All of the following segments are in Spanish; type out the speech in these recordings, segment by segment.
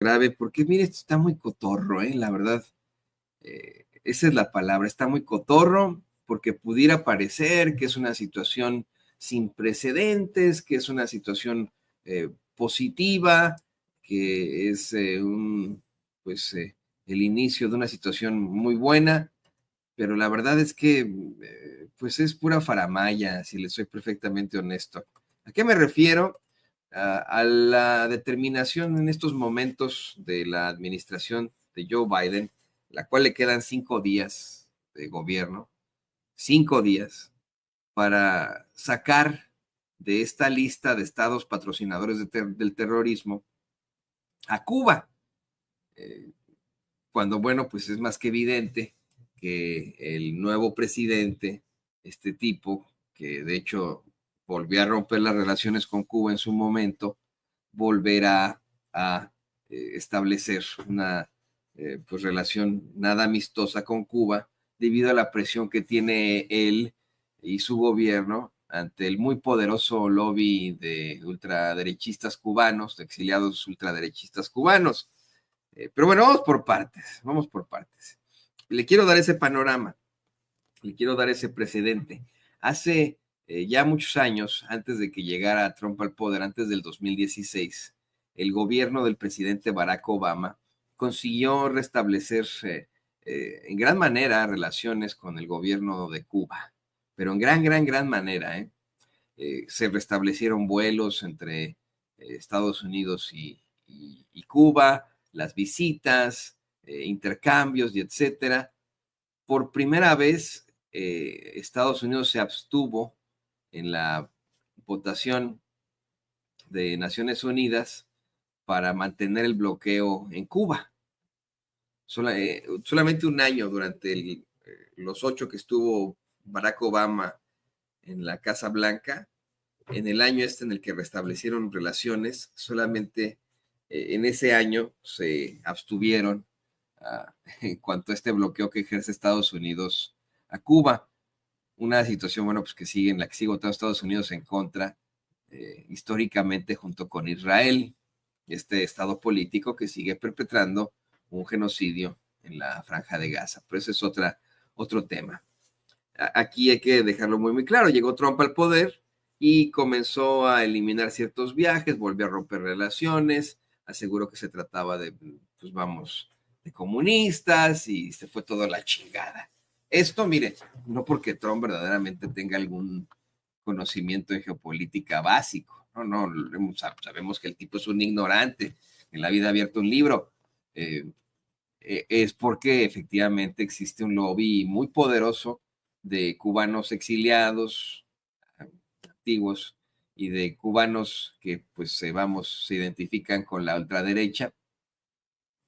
grave, porque mire, esto está muy cotorro, la verdad, esa es la palabra, está muy cotorro, porque pudiera parecer que es una situación sin precedentes, que es una situación positiva, que es pues, el inicio de una situación muy buena, pero la verdad es que pues es pura faramalla, si le soy perfectamente honesto. ¿A qué me refiero? A la determinación en estos momentos de la administración de Joe Biden, la cual le quedan 5 días de gobierno, 5 días, para sacar de esta lista de estados patrocinadores del terrorismo a Cuba. Eh, Cuando, bueno, pues es más que evidente que el nuevo presidente, este tipo, que de hecho volvió a romper las relaciones con Cuba en su momento, volverá a establecer una pues relación nada amistosa con Cuba debido a la presión que tiene él y su gobierno ante el muy poderoso lobby de ultraderechistas cubanos, de exiliados ultraderechistas cubanos. Pero bueno, vamos por partes, vamos por partes. Le quiero dar ese panorama, le quiero dar ese precedente. Hace ya muchos años, antes de que llegara Trump al poder, antes del 2016, el gobierno del presidente Barack Obama consiguió restablecer en gran manera relaciones con el gobierno de Cuba, pero en gran manera. Se restablecieron vuelos entre Estados Unidos y Cuba, las visitas, intercambios y etcétera. Por primera vez, Estados Unidos se abstuvo en la votación de Naciones Unidas para mantener el bloqueo en Cuba. Solamente un año durante los 8 que estuvo Barack Obama en la Casa Blanca, en el año en el que restablecieron relaciones, solamente en ese año se abstuvieron en cuanto a este bloqueo que ejerce Estados Unidos a Cuba. Una situación, bueno, pues que sigue en la que sigue votando Estados Unidos en contra, históricamente junto con Israel, este estado político que sigue perpetrando un genocidio en la Franja de Gaza. Pero ese es otro tema. Aquí hay que dejarlo muy claro. Llegó Trump al poder y comenzó a eliminar ciertos viajes, volvió a romper relaciones, aseguró que se trataba de, pues vamos, de comunistas y se fue toda la chingada. Esto, mire, no porque Trump verdaderamente tenga algún conocimiento de geopolítica básico, no, sabemos que el tipo es un ignorante, en la vida ha abierto un libro, es porque efectivamente existe un lobby muy poderoso de cubanos exiliados antiguos y de cubanos que pues se identifican con la ultraderecha,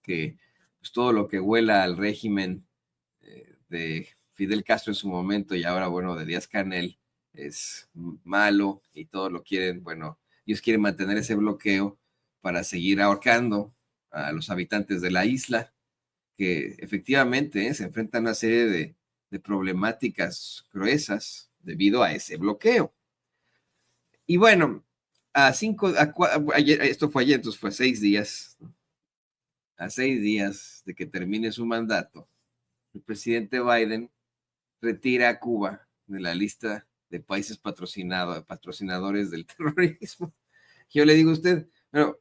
que pues, todo lo que huela al régimen de Fidel Castro en su momento y ahora, bueno, de Díaz Canel es malo y todo lo quieren, bueno, ellos quieren mantener ese bloqueo para seguir ahorcando a los habitantes de la isla, que efectivamente se enfrentan a una serie de problemáticas gruesas debido a ese bloqueo. Y bueno, esto fue ayer, entonces fue 6 días, a 6 días de que termine su mandato, el presidente Biden retira a Cuba de la lista de países patrocinadores del terrorismo. Yo le digo a usted, bueno,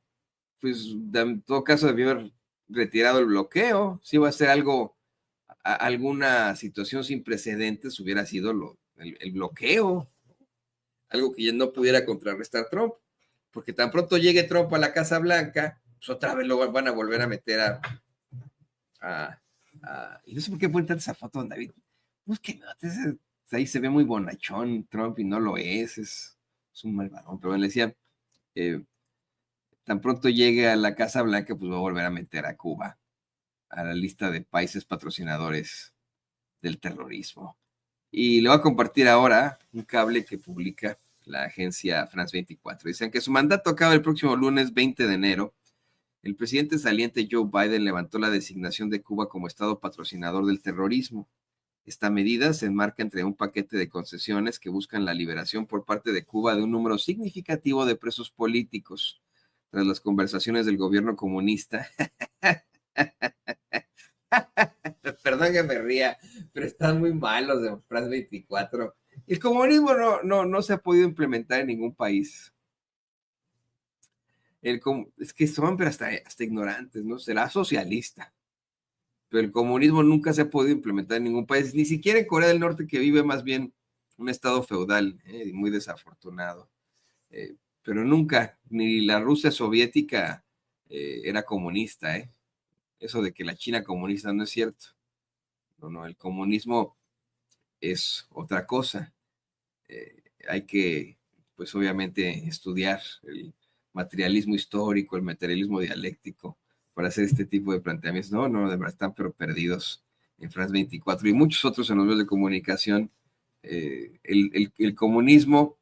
pues en todo caso debió haber retirado el bloqueo, si iba a ser alguna situación sin precedentes, hubiera sido el bloqueo, algo que ya no pudiera contrarrestar Trump, porque tan pronto llegue Trump a la Casa Blanca, pues otra vez lo van a volver a meter a y no sé por qué ponen esa foto, don David. Búsquenlo, ahí se ve muy bonachón Trump y no lo es un malvadón, pero le decía, eh, tan pronto llegue a la Casa Blanca, pues va a volver a meter a Cuba a la lista de países patrocinadores del terrorismo. Y le voy a compartir ahora un cable que publica la agencia France 24. Dicen que su mandato acaba el próximo lunes 20 de enero. El presidente saliente Joe Biden levantó la designación de Cuba como Estado patrocinador del terrorismo. Esta medida se enmarca entre un paquete de concesiones que buscan la liberación por parte de Cuba de un número significativo de presos políticos, tras las conversaciones del gobierno comunista. Perdón que me ría, pero están muy malos de France 24. El comunismo no se ha podido implementar en ningún país. Es que son pero hasta ignorantes, ¿no? Será socialista, pero el comunismo nunca se ha podido implementar en ningún país, ni siquiera en Corea del Norte, que vive más bien un estado feudal, muy desafortunado. Pero nunca, ni la Rusia soviética era comunista. Eso de que la China comunista no es cierto. No, el comunismo es otra cosa. Hay que, pues obviamente, estudiar el materialismo histórico, el materialismo dialéctico, para hacer este tipo de planteamientos. No, de verdad están pero perdidos en France 24 y muchos otros en los medios de comunicación. El comunismo,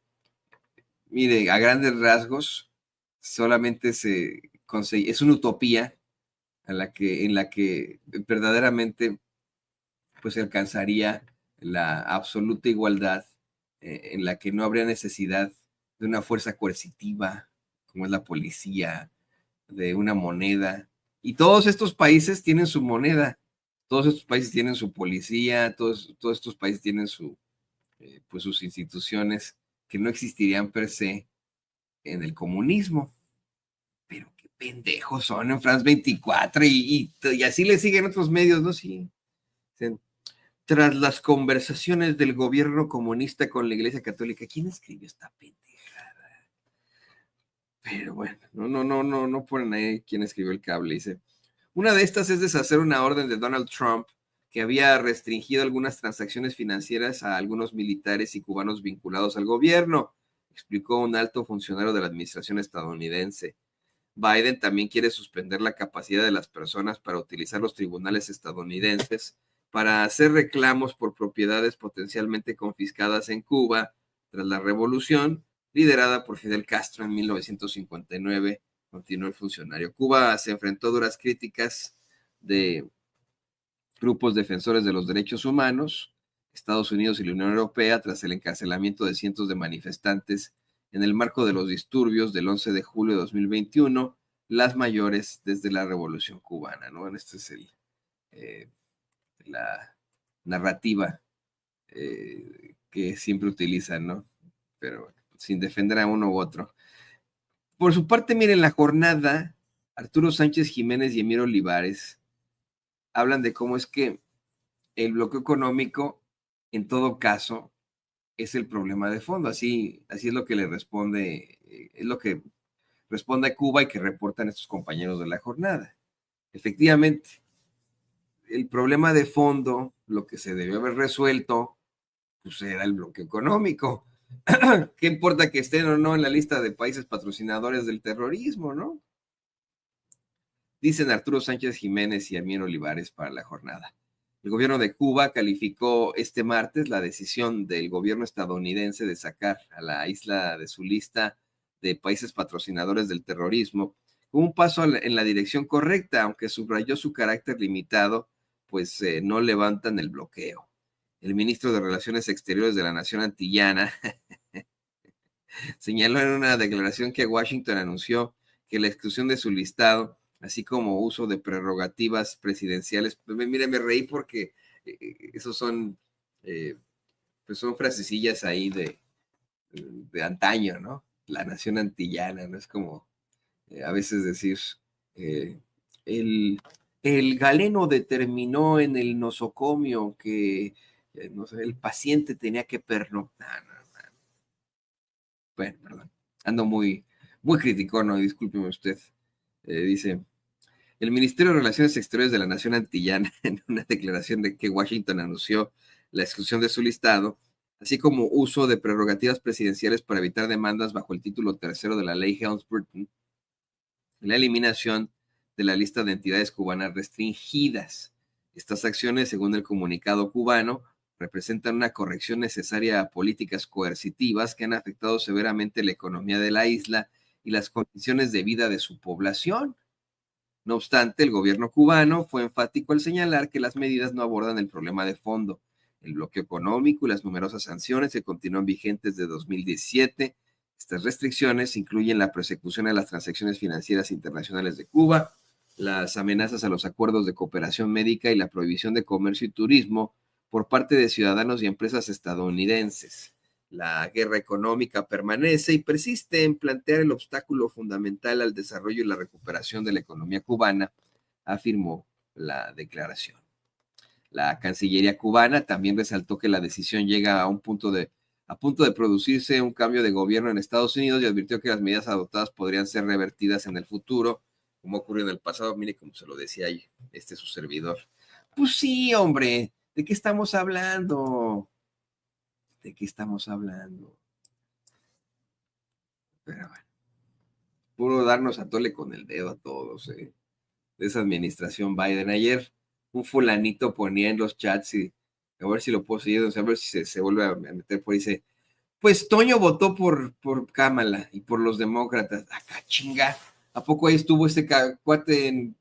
mire, a grandes rasgos, solamente se consigue, es una utopía en la que verdaderamente pues se alcanzaría la absoluta igualdad, en la que no habría necesidad de una fuerza coercitiva, como es la policía, de una moneda. Y todos estos países tienen su moneda, todos estos países tienen su policía, todos estos países tienen pues sus instituciones que no existirían per se en el comunismo. Pero qué pendejos son en France 24 y así le siguen otros medios, ¿no? Sí. Tras las conversaciones del gobierno comunista con la Iglesia Católica. ¿Quién escribió esta pendejada? Pero bueno, no ponen ahí quién escribió el cable. Dice, una de estas es deshacer una orden de Donald Trump que había restringido algunas transacciones financieras a algunos militares y cubanos vinculados al gobierno, explicó un alto funcionario de la administración estadounidense. Biden también quiere suspender la capacidad de las personas para utilizar los tribunales estadounidenses para hacer reclamos por propiedades potencialmente confiscadas en Cuba tras la revolución liderada por Fidel Castro en 1959, continuó el funcionario. Cuba se enfrentó a duras críticas de grupos defensores de los derechos humanos, Estados Unidos y la Unión Europea, tras el encarcelamiento de cientos de manifestantes en el marco de los disturbios del 11 de julio de 2021, las mayores desde la Revolución Cubana, ¿no? Este es la narrativa que siempre utilizan, ¿no? Pero sin defender a uno u otro. Por su parte, miren, la jornada, Arturo Sánchez Jiménez y Emir Olivares hablan de cómo es que el bloqueo económico, en todo caso, es el problema de fondo. Así es lo que le responde, es lo que responde a Cuba y que reportan estos compañeros de la jornada. Efectivamente, el problema de fondo, lo que se debió haber resuelto, pues era el bloqueo económico. ¿Qué importa que estén o no en la lista de países patrocinadores del terrorismo, no? Dicen Arturo Sánchez Jiménez y Amir Olivares para la jornada. El gobierno de Cuba calificó este martes la decisión del gobierno estadounidense de sacar a la isla de su lista de países patrocinadores del terrorismo como un paso en la dirección correcta, aunque subrayó su carácter limitado, pues no levantan el bloqueo. El ministro de Relaciones Exteriores de la nación antillana señaló en una declaración que Washington anunció que la exclusión de su listado, así como uso de prerrogativas presidenciales, mire, me reí porque esos pues son frasecillas ahí de antaño, ¿no? La nación antillana, ¿no? Es como a veces decir, eh, el, el galeno determinó en el nosocomio que, no sé, el paciente tenía que pernoctar. No. Bueno, perdón, ando muy crítico, no, discúlpeme usted. Dice, el Ministerio de Relaciones Exteriores de la Nación Antillana, en una declaración de que Washington anunció la exclusión de su listado, así como uso de prerrogativas presidenciales para evitar demandas bajo el título tercero de la ley Helms-Burton, la eliminación de la lista de entidades cubanas restringidas. Estas acciones, según el comunicado cubano, representan una corrección necesaria a políticas coercitivas que han afectado severamente la economía de la isla y las condiciones de vida de su población. No obstante, el gobierno cubano fue enfático al señalar que las medidas no abordan el problema de fondo, el bloqueo económico y las numerosas sanciones que continúan vigentes de 2017 Estas restricciones incluyen la persecución a las transacciones financieras internacionales de Cuba, las amenazas a los acuerdos de cooperación médica y la prohibición de comercio y turismo por parte de ciudadanos y empresas estadounidenses. La guerra económica permanece y persiste en plantear el obstáculo fundamental al desarrollo y la recuperación de la economía cubana, afirmó la declaración. La Cancillería cubana también resaltó que la decisión llega a punto de producirse un cambio de gobierno en Estados Unidos y advirtió que las medidas adoptadas podrían ser revertidas en el futuro, como ocurrió en el pasado. Mire cómo se lo decía ahí, su servidor. Pues sí, hombre, ¿de qué estamos hablando? ¿De qué estamos hablando? Pero bueno, puro darnos a tole con el dedo a todos, de esa administración Biden. Ayer un fulanito ponía en los chats y a ver si lo puedo seguir, a ver si se vuelve a meter por ahí, dice, pues Toño votó por Kamala y por los demócratas. Acá chinga. ¿A poco ahí estuvo este cuate en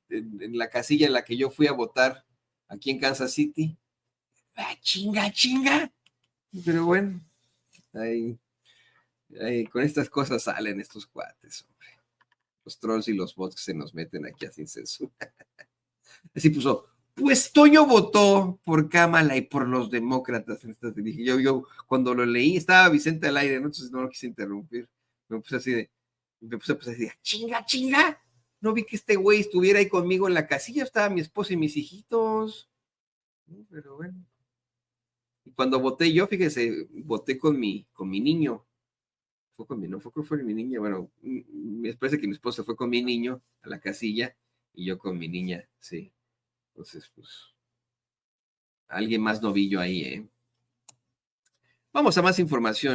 la casilla en la que yo fui a votar aquí en Kansas City? Chinga, chinga. Pero bueno, ahí, con estas cosas salen estos cuates, hombre. Los trolls y los bots que se nos meten aquí a sin censura. Así puso, pues Toño votó por Kamala y por los demócratas. Yo cuando lo leí, estaba Vicente al aire, ¿no? Entonces no lo quise interrumpir. Me puse así me puse así chinga, chinga. No vi que este güey estuviera ahí conmigo en la casilla, estaba mi esposa y mis hijitos. Pero bueno. Y cuando voté yo, fíjese, voté con mi niño. Fue con mi, no fue mi niña, bueno, me parece que mi esposa fue con mi niño a la casilla y yo con mi niña, sí. Entonces, pues, alguien más novillo ahí, ¿eh? Vamos a más información.